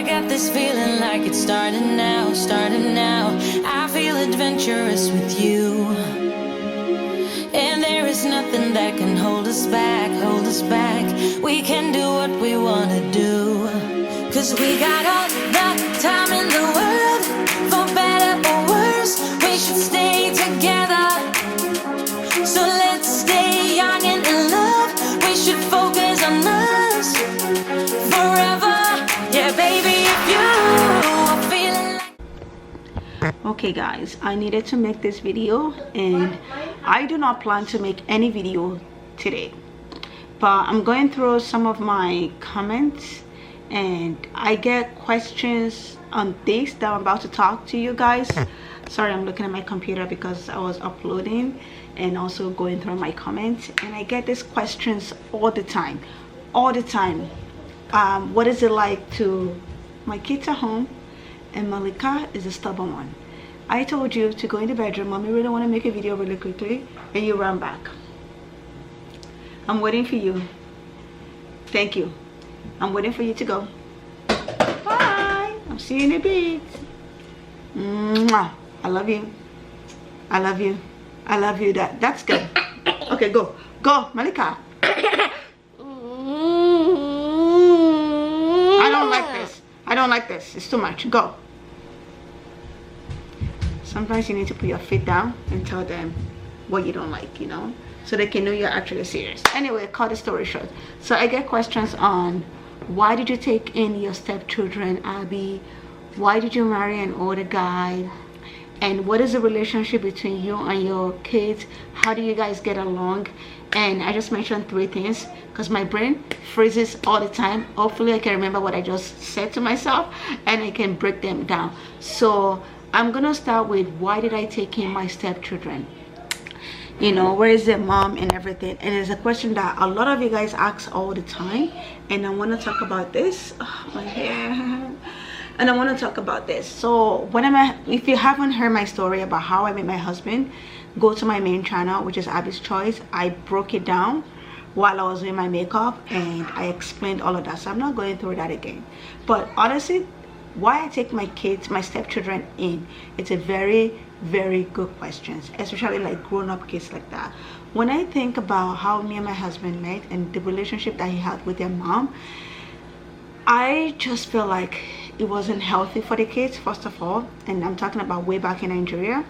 got this feeling like it's starting now, starting now. I feel adventurous with you, and there is nothing that can hold us back, hold us back. We can do what we wanna do, 'cause we got all the time in the world. For better or worse, we should stay together. So let's stay young and in love. We should focus on us forever. Yeah, baby, if you are feeling like... Okay guys, I needed to make this video, and I do not plan to make any video today, but I'm going through some of my comments, and I get questions on this that I'm about to talk to you guys. Sorry, I'm looking at my computer because I was uploading and also going through my comments, and I get these questions all the time. What is it like to... my kids are home and Malika is a stubborn one. I told you to go in the bedroom, mommy really want to make a video really quickly, and you run back. I'm waiting for you. Thank you. I'm waiting for you to go. Bye. I'll see you in a bit. Mwah. I love you. I love you. I love you. That's good. Okay, go. Go, Malika. I don't like this. I don't like this. It's too much. Go. Sometimes you need to put your feet down and tell them what you don't like, you know, so they can know you're actually serious. Anyway, cut the story short. So I get questions on, why did you take in your stepchildren, Abby? Why did you marry an older guy? And what is the relationship between you and your kids? How do you guys get along? And I just mentioned 3 things because my brain freezes all the time. Hopefully I can remember what I just said to myself and I can break them down. So I'm gonna start with, why did I take in my stepchildren? You know, where is their mom and everything? And it's a question that a lot of you guys ask all the time, and I want to talk about this. Oh, my hair. And I want to talk about this. So if you haven't heard my story about how I met my husband, go to my main channel, which is Abi's Choice. I broke it down while I was doing my makeup, and I explained all of that, so I'm not going through that again. But honestly, why I take my kids, my stepchildren in, it's a very good question, especially like grown-up kids like that. When I think about how me and my husband met and the relationship that he had with their mom, I just feel like it wasn't healthy for the kids, first of all. And I'm talking about way back in Nigeria.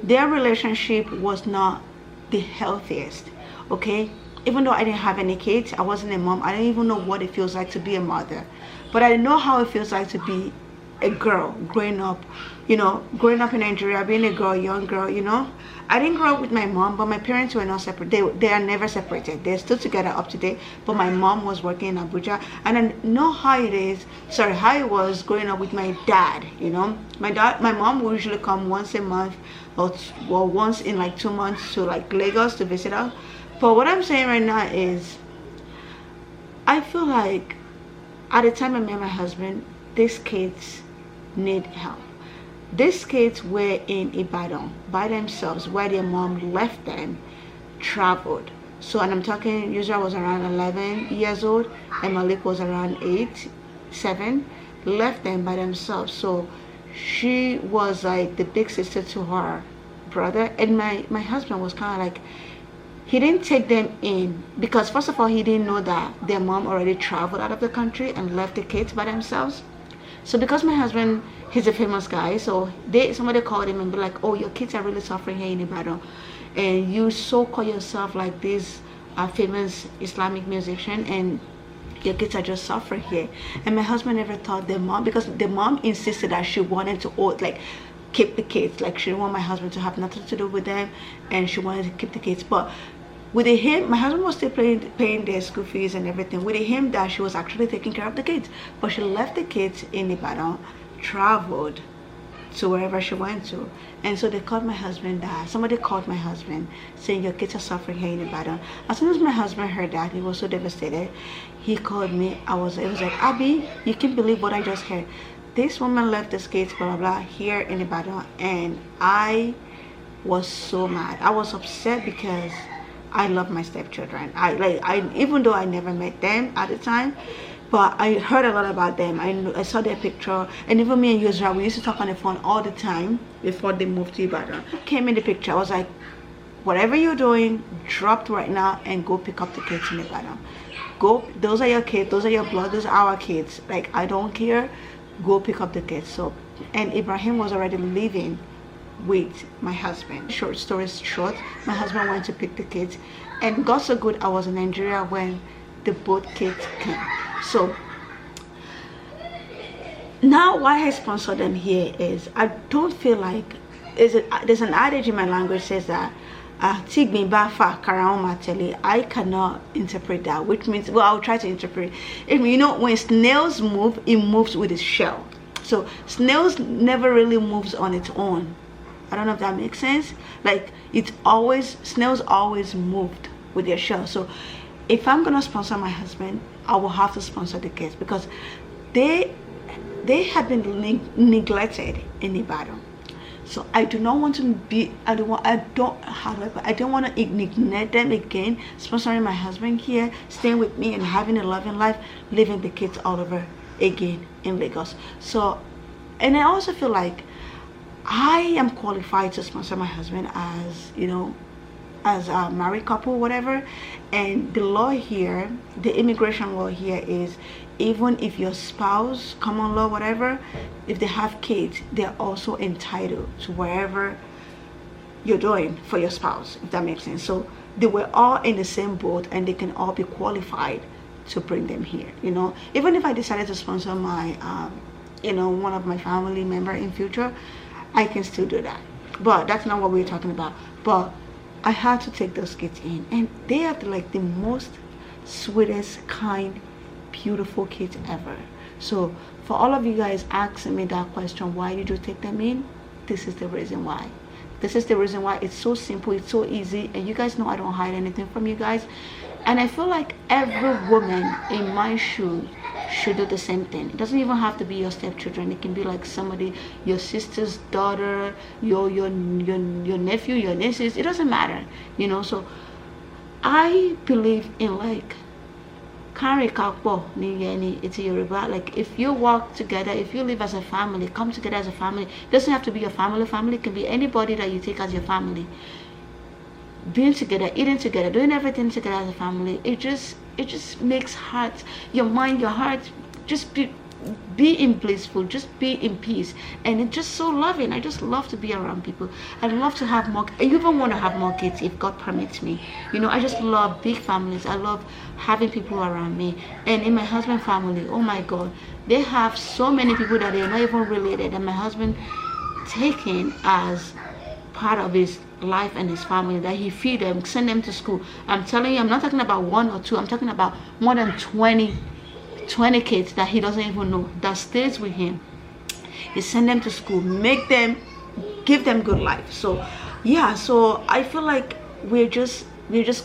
Their relationship was not the healthiest, okay? Even though I didn't have any kids, I wasn't a mom, I didn't even know what it feels like to be a mother, but I know how it feels like to be a girl growing up, you know, growing up in Nigeria, being a girl, young girl, you know. I didn't grow up with my mom, but my parents were not separate. They are never separated. They're still together up to date, but my mom was working in Abuja, and I know how it was growing up with my dad, you know. My mom would usually come once a month or once in like 2 months to like Lagos to visit us. But what I'm saying right now is, I feel like at the time I met my husband, these kids need help. These kids were in Ibadan by themselves, where their mom left them, traveled. So, and I'm talking, Yusra was around 11 years old and Malik was around 8, 7, left them by themselves. So she was like the big sister to her brother, and my husband was kind of like, he didn't take them in because first of all, he didn't know that their mom already traveled out of the country and left the kids by themselves. So because my husband, he's a famous guy, so somebody called him and be like, oh, your kids are really suffering here in Ibadan, and you so call yourself like this famous Islamic musician, and your kids are just suffering here. And my husband never thought their mom, because the mom insisted that she wanted to like keep the kids, like she didn't want my husband to have nothing to do with them, and she wanted to keep the kids. But with him, my husband was still paying their school fees and everything. With him, that she was actually taking care of the kids, but she left the kids in Ibadan, traveled to wherever she went to. And so they called my husband, somebody called my husband saying, your kids are suffering here in Ibadan. As soon as my husband heard that, he was so devastated. He called me. It was like, Abby, you can't believe what I just heard. This woman left the kids, blah blah blah, here in Ibadan. And I was so mad. I was upset because I love my stepchildren. I even though I never met them at the time, but I heard a lot about them. I saw their picture, and even me and Yusra, we used to talk on the phone all the time before they moved to Ibadan. Came in the picture, I was like, whatever you're doing, drop right now and go pick up the kids in Ibadan. Go, those are your kids, those are your blood, those are our kids. Like, I don't care, go pick up the kids. So, and Ibrahim was already living with my husband. Short story short, my husband went to pick the kids, and got so good I was in Nigeria when the both kids came. So now why I sponsor them here is I don't feel like there's an adage in my language says that I cannot interpret that, which means, well, I'll try to interpret it. You know, when snails move, it moves with its shell. So snails never really moves on its own. I don't know if that makes sense. Like, snails always moved with their shell. So if I'm gonna sponsor my husband, I will have to sponsor the kids, because they have been neglected in Ibadan. So I do not want to be, I don't want to ignite them again, sponsoring my husband here, staying with me and having a loving life, leaving the kids all over again in Lagos. So, and I also feel like I am qualified to sponsor my husband as, you know, as a married couple, whatever. And the law here, the immigration law here is, even if your spouse, common law, whatever, if they have kids, they're also entitled to wherever you're doing for your spouse, if that makes sense. So they were all in the same boat, and they can all be qualified to bring them here, you know. Even if I decided to sponsor my you know, one of my family member in future, I can still do that. But that's not what we're talking about. But I had to take those kids in, and they are like the most sweetest, kind, beautiful kids ever. So for all of you guys asking me that question, why did you take them in, this is the reason why. This is the reason why. It's so simple, it's so easy, and you guys know I don't hide anything from you guys. And I feel like every woman in my shoes should do the same thing. It doesn't even have to be your stepchildren. It can be like somebody, your sister's daughter, your nephew, your nieces. It doesn't matter, you know. So I believe in like it's Yoruba. Like, if you walk together, if you live as a family, come together as a family. It doesn't have to be your family. It can be anybody that you take as your family. Being together, eating together, doing everything together as a family, it just makes hearts, your mind, your heart, just be in blissful, just be in peace, and it's just so loving. I just love to be around people. I love to have more. I even want to have more kids if God permits me. You know, I just love big families. I love having people around me. And in my husband's family, oh my God, they have so many people that they're not even related, and my husband taken as part of his life and his family, that he feed them, send them to school. I'm telling you, I'm not talking about one or two, I'm talking about more than 20 kids that he doesn't even know, that stays with him. He send them to school, give them good life. So yeah, so I feel like we're just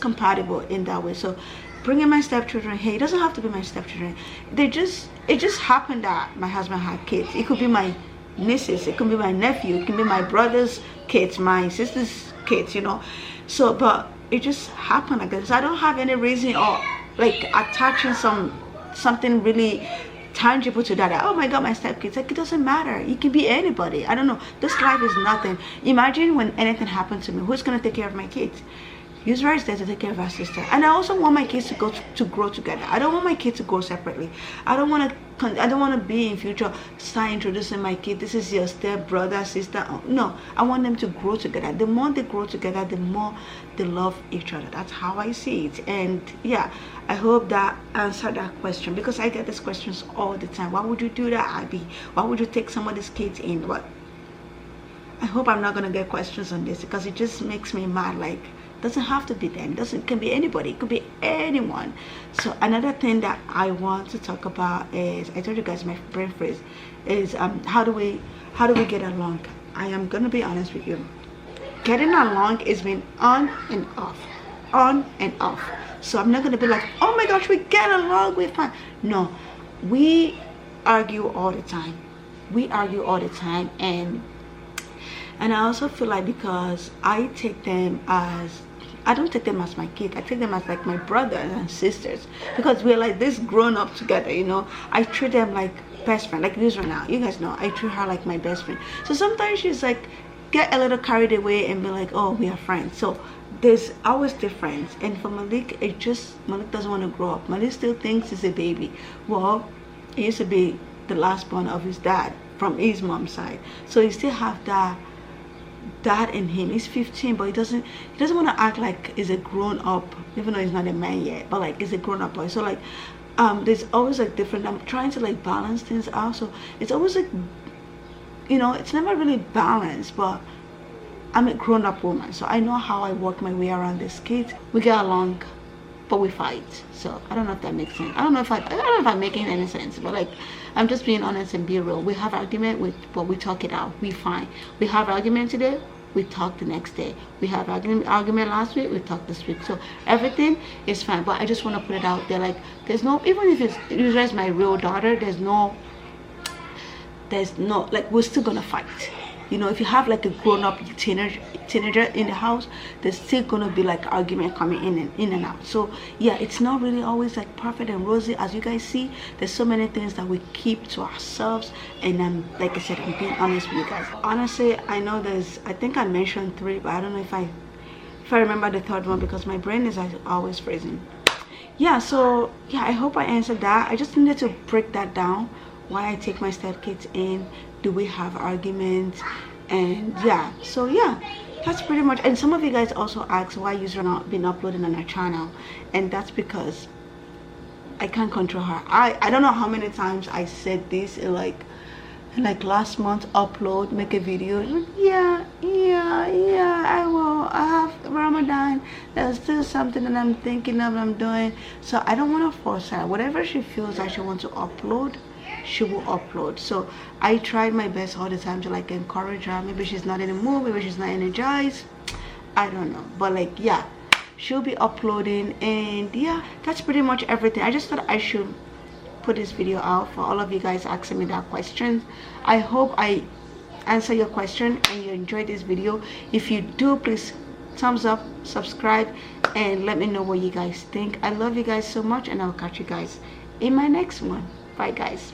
compatible in that way. So bringing my stepchildren here, it doesn't have to be my stepchildren. It just happened that my husband had kids. It could be my nieces, it could be my nephew, it can be my brother's kids, my sister's kids, you know. So but it just happened like this. I don't have any reason or like attaching something really tangible to that. Oh my God, my stepkids. Like, it doesn't matter. It can be anybody. I don't know. This life is nothing. Imagine when anything happened to me, who's gonna take care of my kids? Yusra is there to take care of her sister. And I also want my kids to grow together. I don't want my kids to grow separately. I don't want to be in future start introducing my kid, this is your step brother, sister. No, I want them to grow together. The more they grow together, the more they love each other. That's how I see it. And yeah, I hope that answered that question, because I get these questions all the time. Why would you do that, Abi? Why would you take somebody's kids in? What? I hope I'm not gonna get questions on this, because it just makes me mad. Like, doesn't have to be them, it can be anybody, it could be anyone. So another thing that I want to talk about is, I told you guys my brain phrase is how do we get along. I am gonna be honest with you, getting along is been on and off. So I'm not gonna be like, oh my gosh, we get along, we're fine. No, we argue all the time. And I also feel like, because I take them as I don't take them as my kids. I take them as like my brothers and sisters, because we're like this grown up together, you know. I treat them like best friend. Like this right now, you guys know I treat her like my best friend. So sometimes she's like get a little carried away and be like, oh, we are friends. So there's always difference. And for Malik, Malik doesn't want to grow up. Malik still thinks he's a baby. Well, he used to be the last born of his dad from his mom's side, so he still have that in him. He's 15, but he doesn't want to act like he's a grown up, even though he's not a man yet, but like he's a grown up boy. So like there's always like different, I'm trying to like balance things out. So it's always like, you know, it's never really balanced, but I'm a grown up woman, so I know how I work my way around this kid. We get along, but we fight. So I don't know if that makes sense. I don't know if I'm making any sense, but like I'm just being honest and be real. We have argument, but we talk it out. We fine. We have argument today, we talk the next day. We have argument last week, we talk this week. So everything is fine. But I just want to put it out there, like there's no, even if it's just my real daughter, there's no like, we're still gonna fight. You know, if you have like a grown-up teenager in the house, there's still gonna be like argument coming in and out. So yeah, it's not really always like perfect and rosy. As you guys see, there's so many things that we keep to ourselves. And like I said, I'm being honest with you guys. Honestly, I know I think I mentioned 3, but I don't know if I remember the third one, because my brain is always freezing. Yeah, so yeah, I hope I answered that. I just needed to break that down, why I take my stepkids in. Do we have arguments? And yeah, so yeah, that's pretty much. And some of you guys also ask why you're not been uploading on our channel, and that's because I can't control her. I don't know how many times I said this in like last month, upload, make a video. Yeah, I will. I have Ramadan. There's still something that I'm thinking of, I'm doing. So I don't want to force her. Whatever she feels like she wants to upload, she will upload. So I tried my best all the time to like encourage her. Maybe she's not in the mood, maybe she's not energized, I don't know, but like yeah, she'll be uploading. And yeah, that's pretty much everything. I just thought I should put this video out for all of you guys asking me that question. I hope I answer your question and you enjoyed this video. If you do, please thumbs up, subscribe, and let me know what you guys think. I love you guys so much, and I'll catch you guys in my next one. Bye guys.